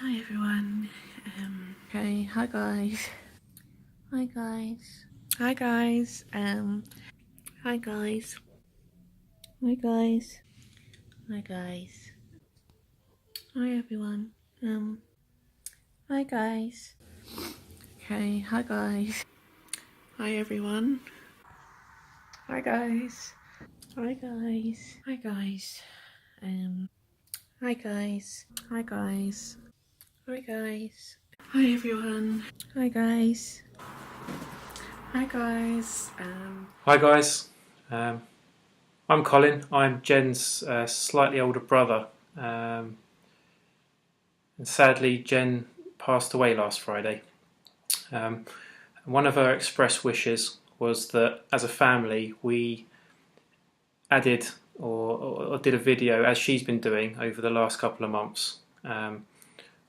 Hi everyone. Okay, hi guys. Hi guys. Hi guys. Hi guys. Hi guys. Hi guys. Hi everyone. Hi guys. Okay, hi guys. Hi everyone. Hi guys. Hi guys. Hi guys. Hi guys. Hi guys. Hi guys. Hi everyone. Hi guys. Hi guys. Hi guys, I'm Colin. I'm Jen's slightly older brother, and sadly Jen passed away last Friday. Um, One of her express wishes was that as a family we added or did a video, as she's been doing over the last couple of months,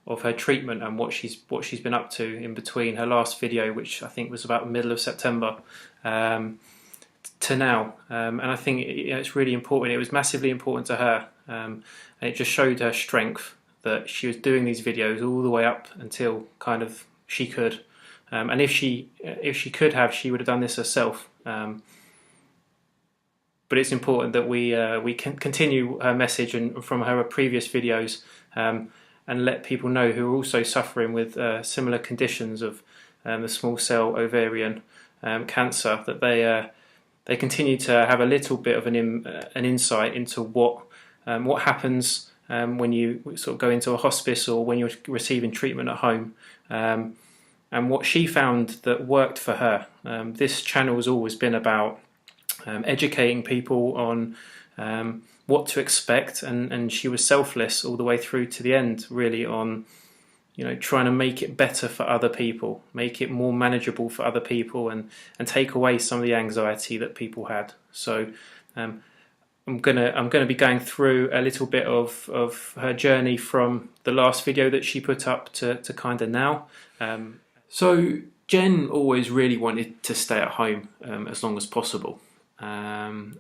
of her treatment and what she's been up to in between her last video, which I think was about the middle of September. To now, and I think it's really important. It was massively important to her, and it just showed her strength that she was doing these videos all the way up until kind of she could, and if she could have, she would have done this herself. But it's important that we can continue her message and from her previous videos, and let people know who are also suffering with similar conditions of the small cell ovarian cancer that they continue to have a little bit of an insight into what happens when you sort of go into a hospice or when you're receiving treatment at home, and what she found that worked for her. This channel has always been about educating people on what to expect, and she was selfless all the way through to the end, really, on trying to make it better for other people, make it more manageable for other people, and take away some of the anxiety that people had. So I'm gonna be going through a little bit of her journey from the last video that she put up to kind of now. So Jen always really wanted to stay at home as long as possible, and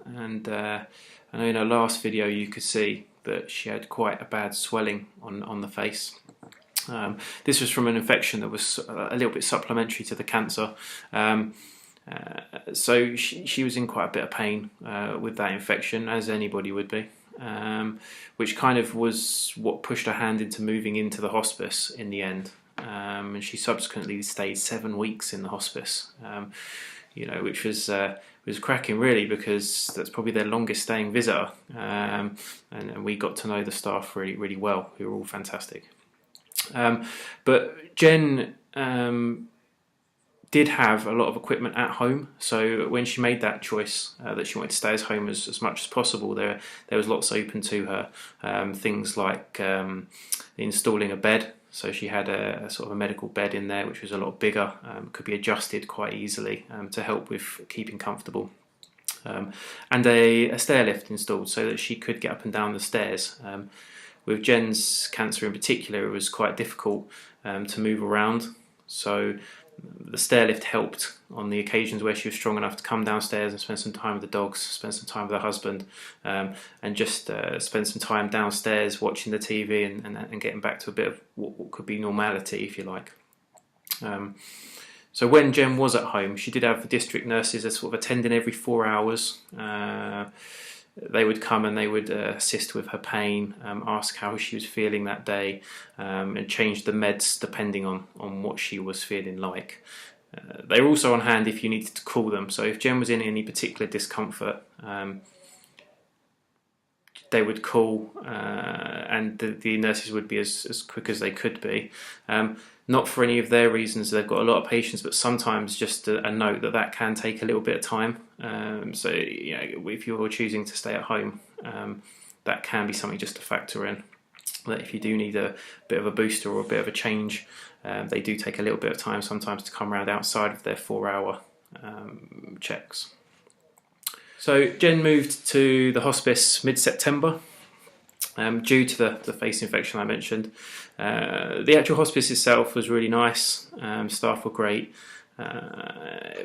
I know in her last video you could see that she had quite a bad swelling on the face. This was from an infection that was a little bit supplementary to the cancer. So she was in quite a bit of pain with that infection, as anybody would be, which kind of was what pushed her hand into moving into the hospice in the end. And she subsequently stayed 7 weeks in the hospice, which was cracking, really, because that's probably their longest staying visitor. And we got to know the staff really, really well, who were all fantastic. But Jen did have a lot of equipment at home, so when she made that choice that she wanted to stay at home as much as possible, there was lots open to her. Things like installing a bed. So she had a sort of a medical bed in there, which was a lot bigger, could be adjusted quite easily to help with keeping comfortable. And a stair lift installed so that she could get up and down the stairs. With Jen's cancer in particular, it was quite difficult to move around. So the stair lift helped on the occasions where she was strong enough to come downstairs and spend some time with the dogs, spend some time with her husband, and just spend some time downstairs watching the TV and getting back to a bit of what could be normality, if you like. So when Jen was at home, she did have the district nurses as sort of attending every 4 hours. They would come and they would assist with her pain, ask how she was feeling that day, and change the meds depending on what she was feeling like. They were also on hand if you needed to call them. So if Jen was in any particular discomfort, they would call, and the nurses would be as quick as they could be. Not for any of their reasons, they've got a lot of patients, but sometimes just a note that can take a little bit of time. So if you're choosing to stay at home, that can be something just to factor in. That if you do need a bit of a booster or a bit of a change, they do take a little bit of time sometimes to come around outside of their 4-hour checks. So Jen moved to the hospice mid-September. Due to the face infection I mentioned. The actual hospice itself was really nice. Staff were great.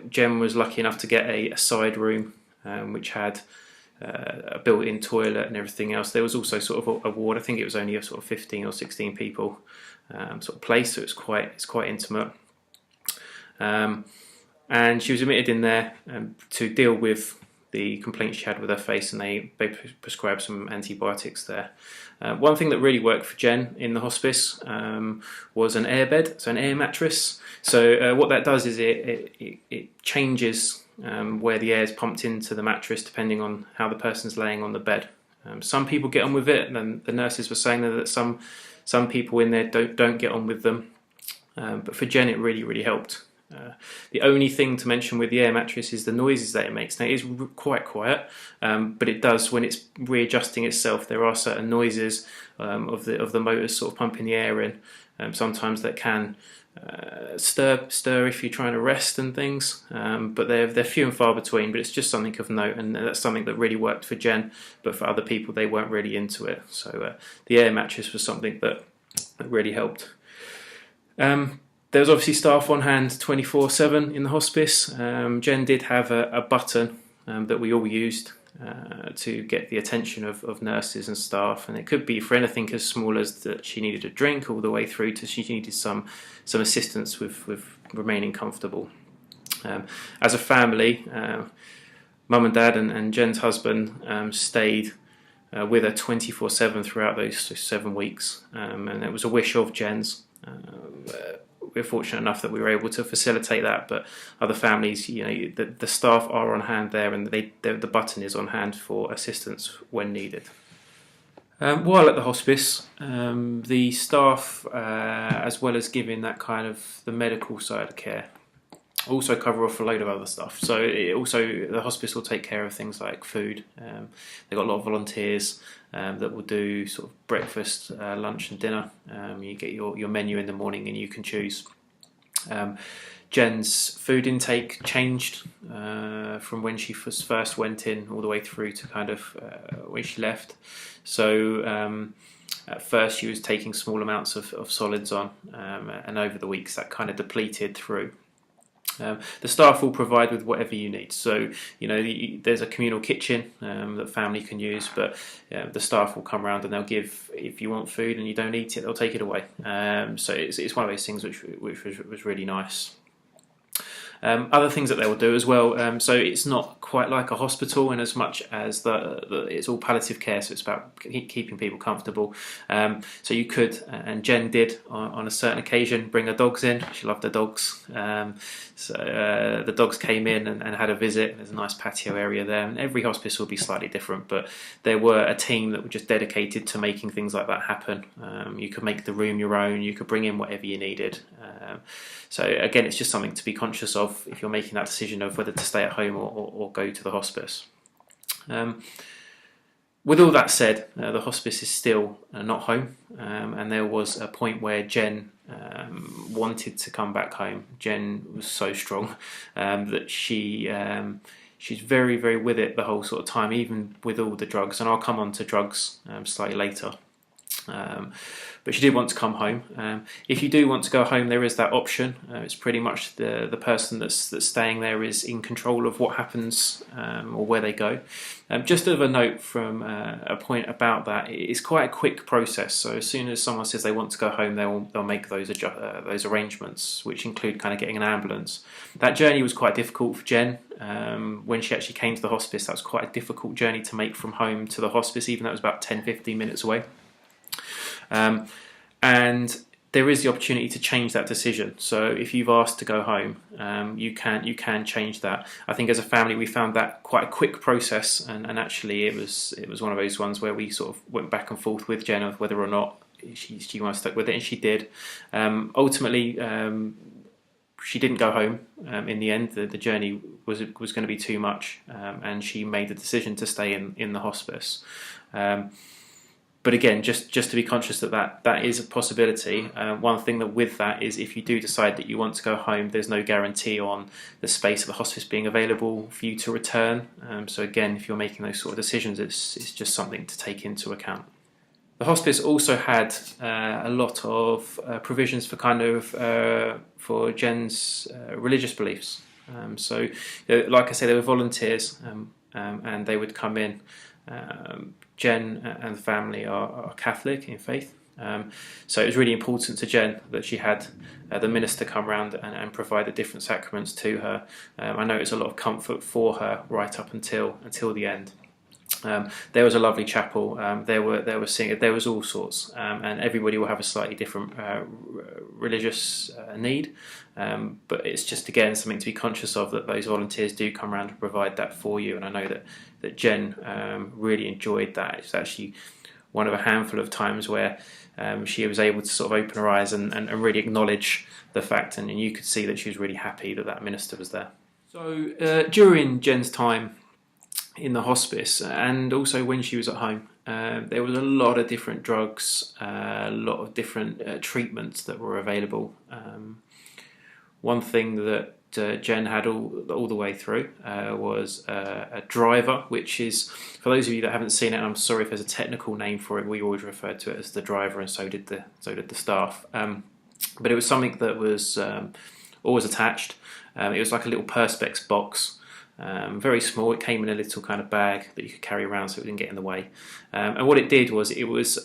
Jen was lucky enough to get a side room which had a built-in toilet and everything else. There was also sort of a ward. I think it was only a sort of 15 or 16 people sort of place, so it's quite intimate. And she was admitted in there to deal with the complaints she had with her face, and they prescribed some antibiotics there. One thing that really worked for Jen in the hospice was an air bed, so an air mattress. So what that does is it changes where the air is pumped into the mattress depending on how the person's laying on the bed. Some people get on with it, and then the nurses were saying that some people in there don't get on with them. But for Jen, it really helped. The only thing to mention with the air mattress is the noises that it makes. Now, it is quite quiet, but it does, when it's readjusting itself, there are certain noises of the motors sort of pumping the air in. Sometimes that can stir if you're trying to rest and things, but they're few and far between. But it's just something of note, and that's something that really worked for Jen. But for other people, they weren't really into it. So the air mattress was something that really helped. There was obviously staff on hand 24/7 in the hospice. Jen did have a button that we all used to get the attention of nurses and staff, and it could be for anything as small as that she needed a drink, all the way through to she needed some assistance with remaining comfortable. As a family, Mum and Dad and Jen's husband stayed with her 24/7 throughout those 7 weeks, and it was a wish of Jen's. We're fortunate enough that we were able to facilitate that, but other families, the staff are on hand there, and the button is on hand for assistance when needed. While at the hospice, the staff, as well as giving that kind of the medical side of care, also cover off a load of other stuff. So the hospice will take care of things like food. They've got a lot of volunteers that will do sort of breakfast, lunch and dinner. You get your menu in the morning and you can choose. Jen's food intake changed from when she first went in all the way through to kind of when she left. So at first she was taking small amounts of solids on, and over the weeks that kind of depleted through. The staff will provide with whatever you need. So, there's a communal kitchen that family can use, but the staff will come around and they'll give, if you want food and you don't eat it, they'll take it away. So it's one of those things which was really nice. Other things that they will do as well, so it's not quite like a hospital in as much as it's all palliative care, so it's about keeping people comfortable. So you could, and Jen did on a certain occasion, bring her dogs in. She loved her dogs. So the dogs came in and had a visit. There's a nice patio area there, and every hospice will be slightly different, but there were a team that were just dedicated to making things like that happen. You could make the room your own, you could bring in whatever you needed. So again, it's just something to be conscious of if you're making that decision of whether to stay at home or go to the hospice. With all that said, the hospice is still not home, and there was a point where Jen wanted to come back home. Jen was so strong that she's very, very with it the whole sort of time, even with all the drugs, and I'll come on to drugs slightly later. But she did want to come home. If you do want to go home, there is that option. It's pretty much the person that's staying there is in control of what happens or where they go. Just as a note from a point about that, it's quite a quick process. So as soon as someone says they want to go home, they'll make those arrangements, which include kind of getting an ambulance. That journey was quite difficult for Jen. When she actually came to the hospice, that was quite a difficult journey to make from home to the hospice, even though it was about 10-15 minutes away. And there is the opportunity to change that decision. So if you've asked to go home, you can change that. I think as a family we found that quite a quick process, and actually it was one of those ones where we sort of went back and forth with Jen of whether or not she wanted to stick with it, and she did. Ultimately, she didn't go home. In the end, the journey was going to be too much, and she made the decision to stay in the hospice. But again, just to be conscious that is a possibility. One thing that with that is if you do decide that you want to go home, there's no guarantee on the space of the hospice being available for you to return. So again, if you're making those sort of decisions, it's just something to take into account. The hospice also had a lot of provisions for for Jen's religious beliefs. So, like I say, there were volunteers. and they would come in. Jen and the family are Catholic in faith, so it was really important to Jen that she had the minister come round and provide the different sacraments to her. I know it's a lot of comfort for her right up until the end. There was a lovely chapel. There were singers. There was all sorts, and everybody will have a slightly different religious need. But it's just again something to be conscious of, that those volunteers do come around and provide that for you. And I know that Jen really enjoyed that. It's actually one of a handful of times where she was able to sort of open her eyes and really acknowledge the fact, and you could see that she was really happy that minister was there. So during Jen's time in the hospice, and also when she was at home, there was a lot of different drugs, a lot of different treatments that were available. One thing that Jen had all the way through was a driver, which is, for those of you that haven't seen it, and I'm sorry if there's a technical name for it, we always referred to it as the driver, and so did the staff. But it was something that was always attached. It was like a little perspex box. Very small. It came in a little kind of bag that you could carry around so it didn't get in the way. And what it did was it was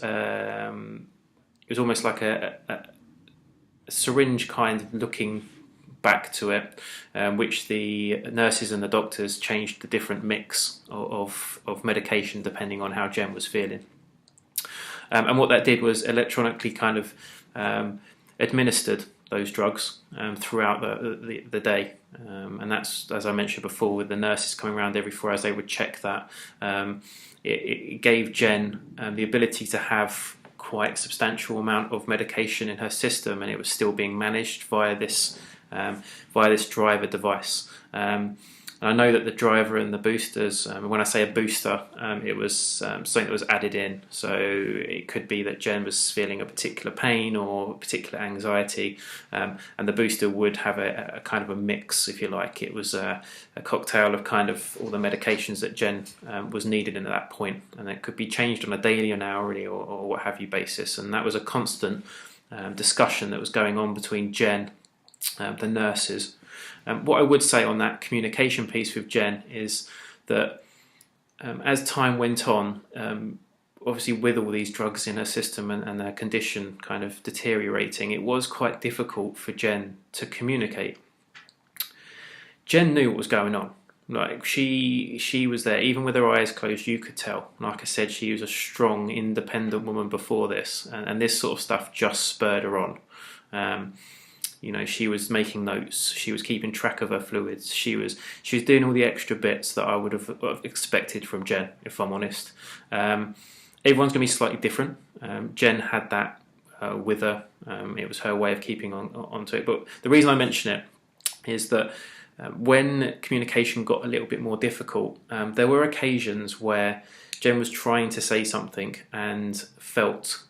almost like a syringe kind of looking back to it, which the nurses and the doctors changed the different mix of medication depending on how Jen was feeling. And what that did was electronically kind of administered those drugs throughout the day. And that's, as I mentioned before, with the nurses coming around every 4 hours, they would check that. It gave Jen the ability to have quite a substantial amount of medication in her system, and it was still being managed via this driver device. And I know that the driver and the boosters, when I say a booster, it was something that was added in. So it could be that Jen was feeling a particular pain or a particular anxiety, and the booster would have a kind of a mix, if you like. It was a cocktail of kind of all the medications that Jen was needed in at that point, and it could be changed on a daily, an hourly, or what have you basis. And that was a constant discussion that was going on between Jen, the nurses. What I would say on that communication piece with Jen is that as time went on, obviously with all these drugs in her system and her condition kind of deteriorating, it was quite difficult for Jen to communicate. Jen knew what was going on. Like she was there, even with her eyes closed, you could tell. Like I said, she was a strong, independent woman before this, and this sort of stuff just spurred her on. You know, she was making notes, she was keeping track of her fluids, she was doing all the extra bits that I would have expected from Jen, if I'm honest. Everyone's going to be slightly different. Jen had that with her. It was her way of keeping onto it. But the reason I mention it is that when communication got a little bit more difficult, there were occasions where Jen was trying to say something and felt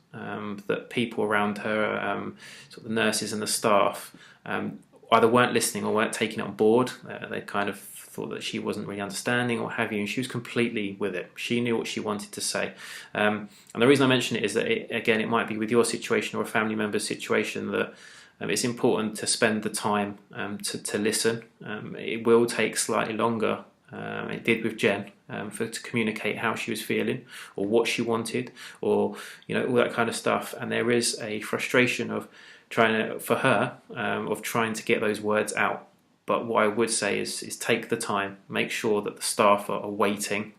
that people around her, sort of the nurses and the staff, either weren't listening or weren't taking it on board. They kind of thought that she wasn't really understanding or what have you, and she was completely with it. She knew what she wanted to say. And the reason I mention it is that, it might be with your situation or a family member's situation that it's important to spend the time to listen. It will take slightly longer. It did with Jen, to communicate how she was feeling or what she wanted, or all that kind of stuff. And there is a frustration of trying to get those words out. But what I would say is take the time, make sure that the staff are waiting,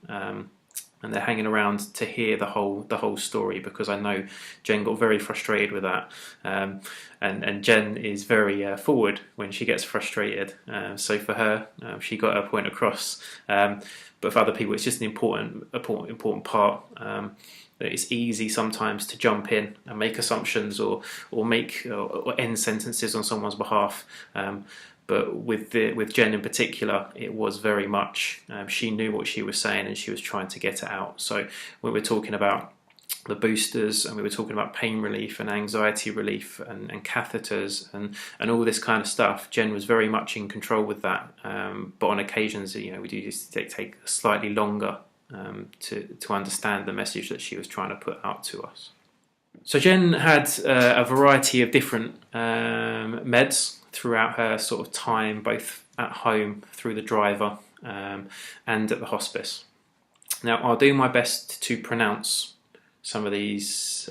and they're hanging around to hear the whole story, because I know Jen got very frustrated with that, and Jen is very forward when she gets frustrated. So for her, she got her point across. But for other people, it's just an important part. That it's easy sometimes to jump in and make assumptions or end sentences on someone's behalf. But with Jen in particular, it was very much, she knew what she was saying and she was trying to get it out. So when we're talking about the boosters, and we were talking about pain relief and anxiety relief and catheters and all this kind of stuff, Jen was very much in control with that. But on occasions, we do just take slightly longer to understand the message that she was trying to put out to us. So Jen had a variety of different meds throughout her sort of time, both at home through the driver and at the hospice. Now, I'll do my best to pronounce some of these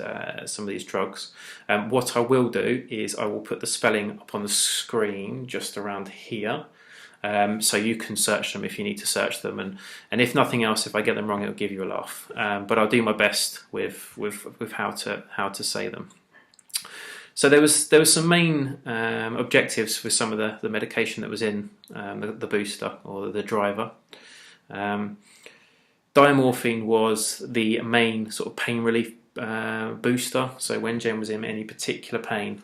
drugs. What I will do is I will put the spelling up on the screen just around here, so you can search them if you need to search them, and if nothing else, if I get them wrong, it'll give you a laugh. But I'll do my best with how to say them. So there was some main objectives with some of the medication that was in the booster or the driver. Diamorphine was the main sort of pain relief booster. So when Jen was in any particular pain,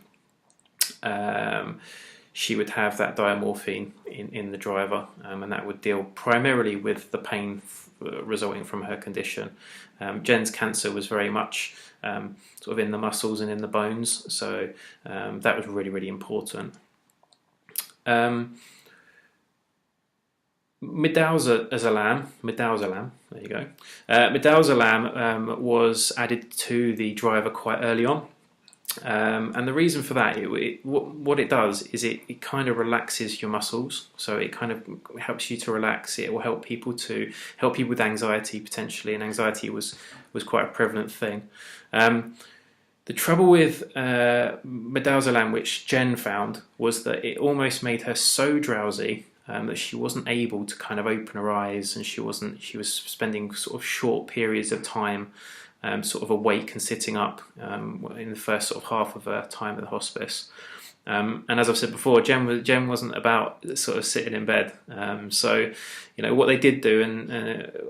she would have that diamorphine in the driver, and that would deal primarily with the pain resulting from her condition. Jen's cancer was very much sort of in the muscles and in the bones, so that was really, really important. Midazolam, there you go. Midazolam was added to the driver quite early on. And the reason for that, what it does is it kind of relaxes your muscles, so it kind of helps you to relax. It will help people with anxiety potentially, and anxiety was quite a prevalent thing. The trouble with midazolam, which Jen found, was that it almost made her so drowsy that she wasn't able to kind of open her eyes, and she was spending sort of short periods of time sort of awake and sitting up in the first sort of half of her time at the hospice. And as I've said before, Jen wasn't about sort of sitting in bed. So, what they did do, and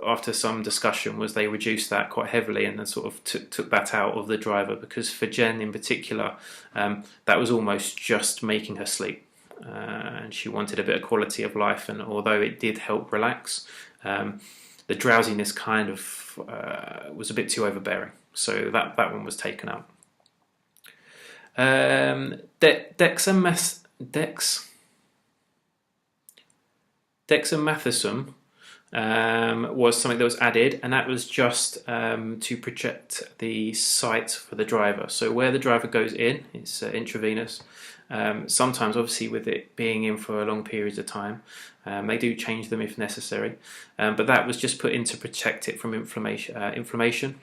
after some discussion, was they reduced that quite heavily and then sort of took that out of the driver, because for Jen in particular, that was almost just making her sleep. And she wanted a bit of quality of life, and although it did help relax, the drowsiness kind of was a bit too overbearing, so that one was taken out. Dexamethasone was something that was added, and that was just to project the site for the driver. So where the driver goes in, it's intravenous. Sometimes, obviously, with it being in for long periods of time, they do change them if necessary. But that was just put in to protect it from inflammation.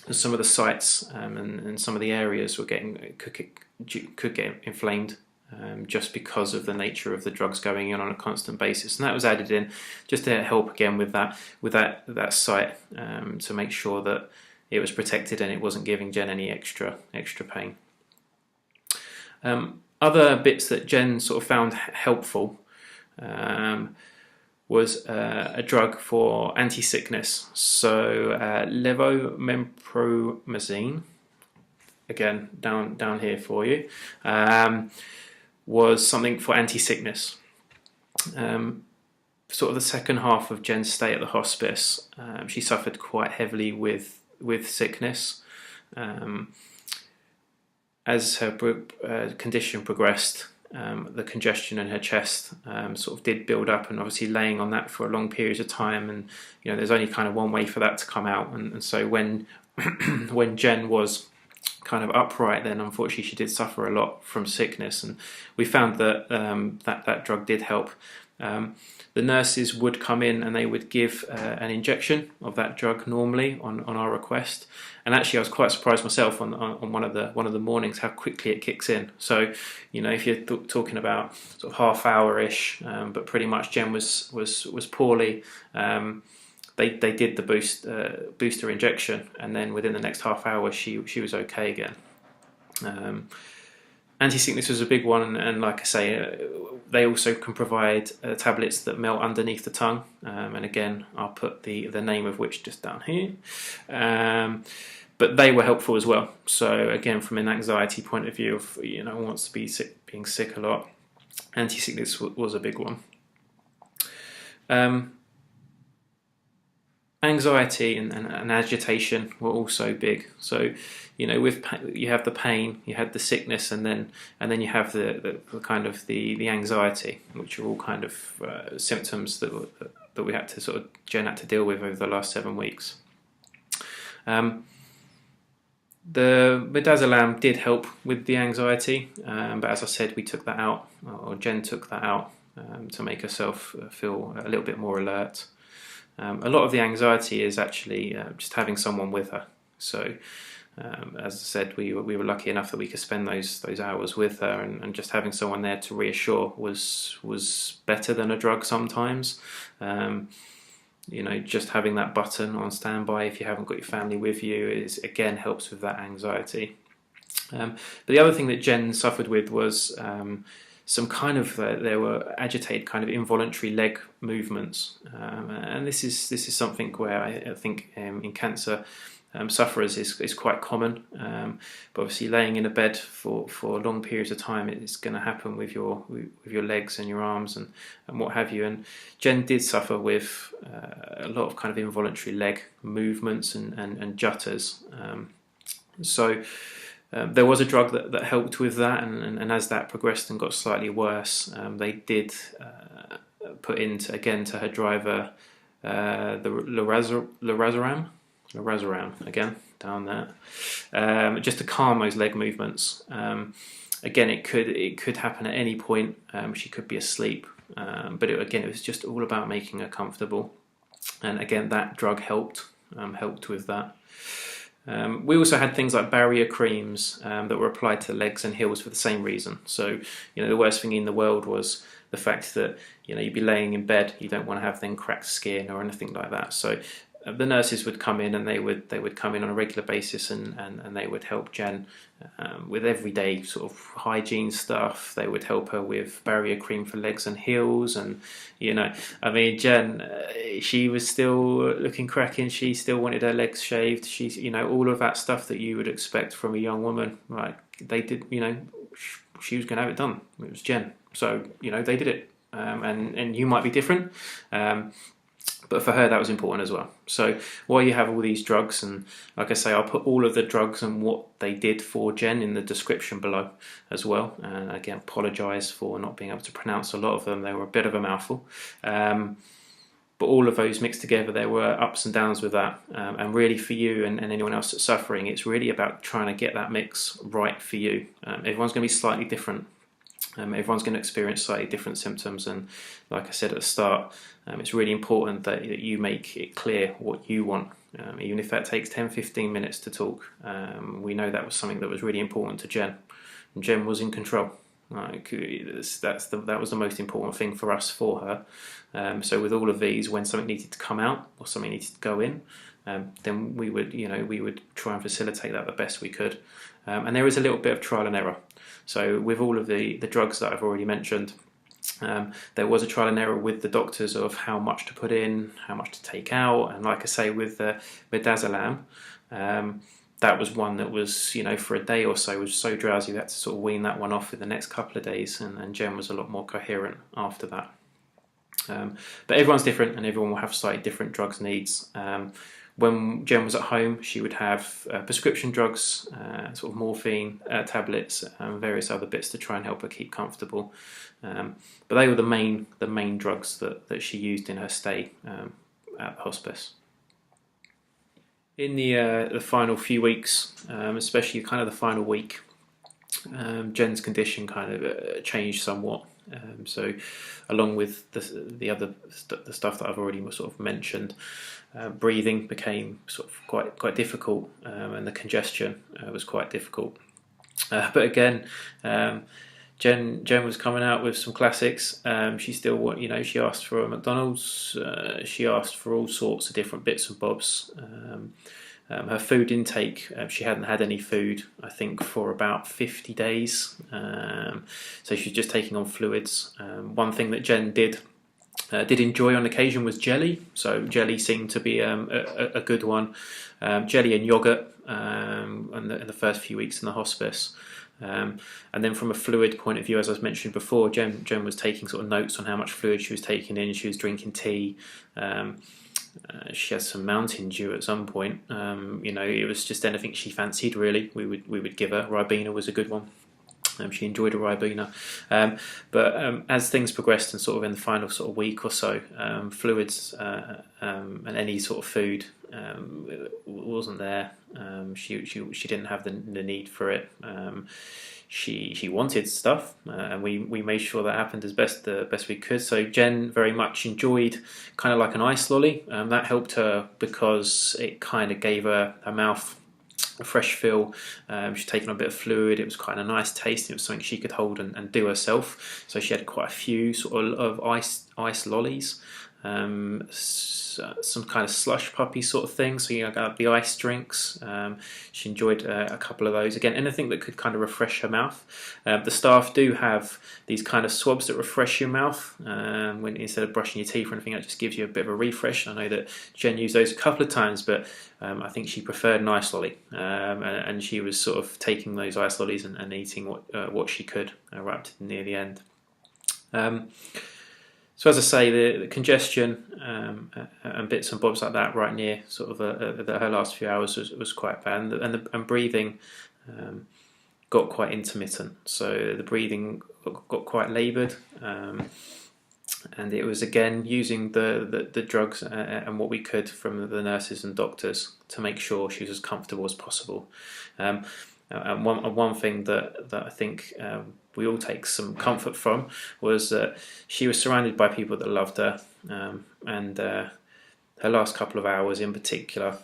And some of the sites and some of the areas could get inflamed just because of the nature of the drugs going in on a constant basis. And that was added in just to help again with that site, to make sure that it was protected and it wasn't giving Jen any extra pain. Other bits that Jen sort of found helpful was a drug for anti-sickness. So levomempromazine, again down here for you, was something for anti-sickness. Sort of the second half of Jen's stay at the hospice, she suffered quite heavily with sickness. As her condition progressed, the congestion in her chest sort of did build up, and obviously laying on that for a long period of time, and there's only kind of one way for that to come out, and so when when Jen was kind of upright, then unfortunately she did suffer a lot from sickness, and we found that that drug did help. The nurses would come in and they would give an injection of that drug normally on our request, and actually I was quite surprised myself on one of the mornings how quickly it kicks in. So if you're talking about sort of half hour-ish, but pretty much Jen was poorly. They did the booster injection, and then within the next half hour she was okay again. Anti-sickness was a big one, and like I say, they also can provide tablets that melt underneath the tongue, and again I'll put the name of which just down here. But they were helpful as well. So again, from an anxiety point of view, of wants to be being sick a lot, anti-sickness was a big one. Anxiety and agitation were also big. So, with you have the pain, you had the sickness, and then you have the kind of the anxiety, which are all kind of symptoms that we had to Jen had to deal with over the last 7 weeks. The midazolam did help with the anxiety, but as I said, we took that out, or Jen took that out. to make herself feel a little bit more alert. A lot of the anxiety is actually just having someone with her. So as I said, we were lucky enough that we could spend those hours with her, and just having someone there to reassure was better than a drug sometimes. Just having that button on standby if you haven't got your family with you is again helps with that anxiety. But the other thing that Jen suffered with was some kind of there were agitated kind of involuntary leg movements, and this is something where I think in cancer sufferers is quite common. But obviously, laying in a bed for long periods of time, it's going to happen with your legs and your arms and what have you. And Jen did suffer with a lot of kind of involuntary leg movements and jutters. There was a drug that helped with that, and as that progressed and got slightly worse, they did put into to her driver the Lorazepam again down there, just to calm those leg movements. Again, it could happen at any point. She could be asleep, but it was just all about making her comfortable, and again that drug helped with that. We also had things like barrier creams that were applied to legs and heels for the same reason. So, the worst thing in the world was the fact that, you'd be laying in bed, you don't want to have then cracked skin or anything like that. So the nurses would come in, and they would come in on a regular basis, and they would help Jen with everyday sort of hygiene stuff. They would help her with barrier cream for legs and heels, and Jen, she was still looking cracking. She still wanted her legs shaved. She's all of that stuff that you would expect from a young woman. Like they did, she was going to have it done. It was Jen, so they did it, and you might be different. But for her, that was important as well. So while you have all these drugs, and like I say, I'll put all of the drugs and what they did for Jen in the description below as well. And again, apologise for not being able to pronounce a lot of them. They were a bit of a mouthful. But all of those mixed together, there were ups and downs with that. And really for you and anyone else that's suffering, it's really about trying to get that mix right for you. Everyone's going to be slightly different. Everyone's going to experience slightly different symptoms, and like I said at the start, it's really important that you make it clear what you want, even if that takes 10-15 minutes to talk. We know that was something that was really important to Jen, and Jen was in control. That was the most important thing for us for her. So with all of these, when something needed to come out or something needed to go in, then we would try and facilitate that the best we could. And there is a little bit of trial and error. So with all of the drugs that I've already mentioned, there was a trial and error with the doctors of how much to put in, how much to take out, and like I say with midazolam, that was one that was, for a day or so was so drowsy we had to sort of wean that one off in the next couple of days, and Jen was a lot more coherent after that. But everyone's different, and everyone will have slightly different drugs needs. When Jen was at home, she would have prescription drugs, sort of morphine tablets, and various other bits to try and help her keep comfortable. But they were the main drugs that she used in her stay at the hospice. In the final few weeks, especially kind of the final week, Jen's condition kind of changed somewhat. So, along with the other stuff that I've already sort of mentioned, breathing became sort of quite difficult, and the congestion was quite difficult. But again, Jen was coming out with some classics. She still, she asked for a McDonald's. She asked for all sorts of different bits and bobs. Her food intake, she hadn't had any food, I think, for about 50 days. So she was just taking on fluids. One thing that Jen did enjoy on occasion was jelly. So jelly seemed to be a good one. Jelly and yogurt in the first few weeks in the hospice. And then from a fluid point of view, as I mentioned before, Jen was taking sort of notes on how much fluid she was taking in. She was drinking tea. She had some Mountain Dew at some point. It was just anything she fancied, really. We would give her. Ribena was a good one. She enjoyed a Ribena. But as things progressed and sort of in the final sort of week or so, fluids and any sort of food wasn't there. She didn't have the need for it. She wanted stuff, and we made sure that happened as best we could. So Jen very much enjoyed kind of like an ice lolly. That helped her because it kind of gave her mouth a fresh feel. She'd taken a bit of fluid. It was quite a nice taste. It was something she could hold and do herself. So she had quite a few sort of ice lollies. Some kind of slush puppy sort of thing. So you got the ice drinks. She enjoyed a couple of those. Again, anything that could kind of refresh her mouth. The staff do have these kind of swabs that refresh your mouth when instead of brushing your teeth or anything. That just gives you a bit of a refresh. I know that Jen used those a couple of times, but I think she preferred an ice lolly, and she was sort of taking those ice lollies and eating what she could right up to near the end. So as I say, the congestion and bits and bobs like that right near sort of her last few hours was quite bad, and breathing got quite intermittent. So the breathing got quite laboured, and it was again using the drugs and what we could from the nurses and doctors to make sure she was as comfortable as possible. And one thing that I think we all take some comfort from was that she was surrounded by people that loved her, and her last couple of hours in particular,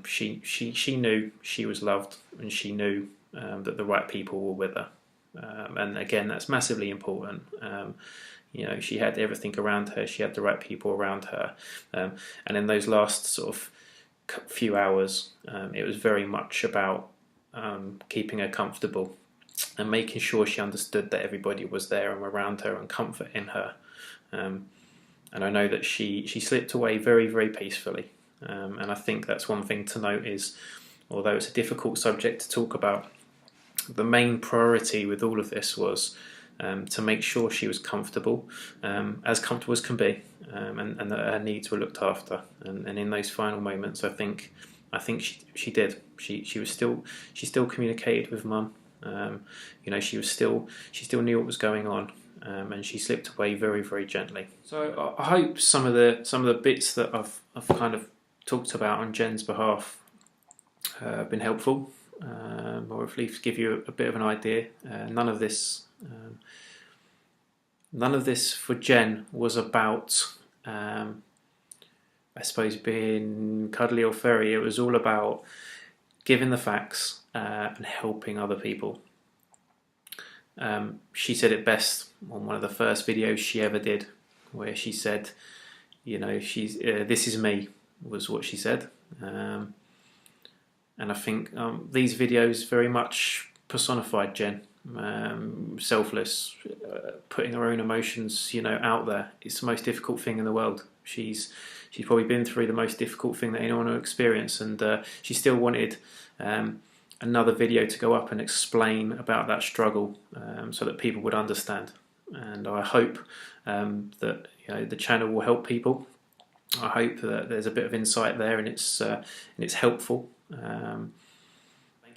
she knew she was loved, and she knew that the right people were with her, and again that's massively important. She had everything around her. She had the right people around her, and in those last sort of few hours, it was very much about keeping her comfortable and making sure she understood that everybody was there and around her and comforting her. And I know that she slipped away very, very peacefully. And I think that's one thing to note is, although it's a difficult subject to talk about, the main priority with all of this was to make sure she was comfortable as can be, and that her needs were looked after. And in those final moments, I think she did. She still communicated with Mum. She still knew what was going on, and she slipped away very, very gently. So I hope some of the bits that I've kind of talked about on Jen's behalf have been helpful, or at least give you a bit of an idea. None of this for Jen was about, I suppose, being cuddly or furry. It was all about giving the facts and helping other people. She said it best on one of the first videos she ever did, where she said, this is me, was what she said. And I think these videos very much personified Jen. Selfless, putting her own emotions, out there. It's the most difficult thing in the world. She's probably been through the most difficult thing that anyone will experience, and she still wanted another video to go up and explain about that struggle, so that people would understand. And I hope that the channel will help people. I hope that there's a bit of insight there, and it's helpful.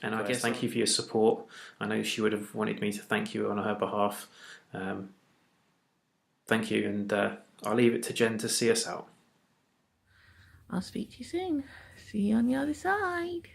And I guess thank you for your support. I know she would have wanted me to thank you on her behalf. Thank you, and I'll leave it to Jen to see us out. I'll speak to you soon. See you on the other side.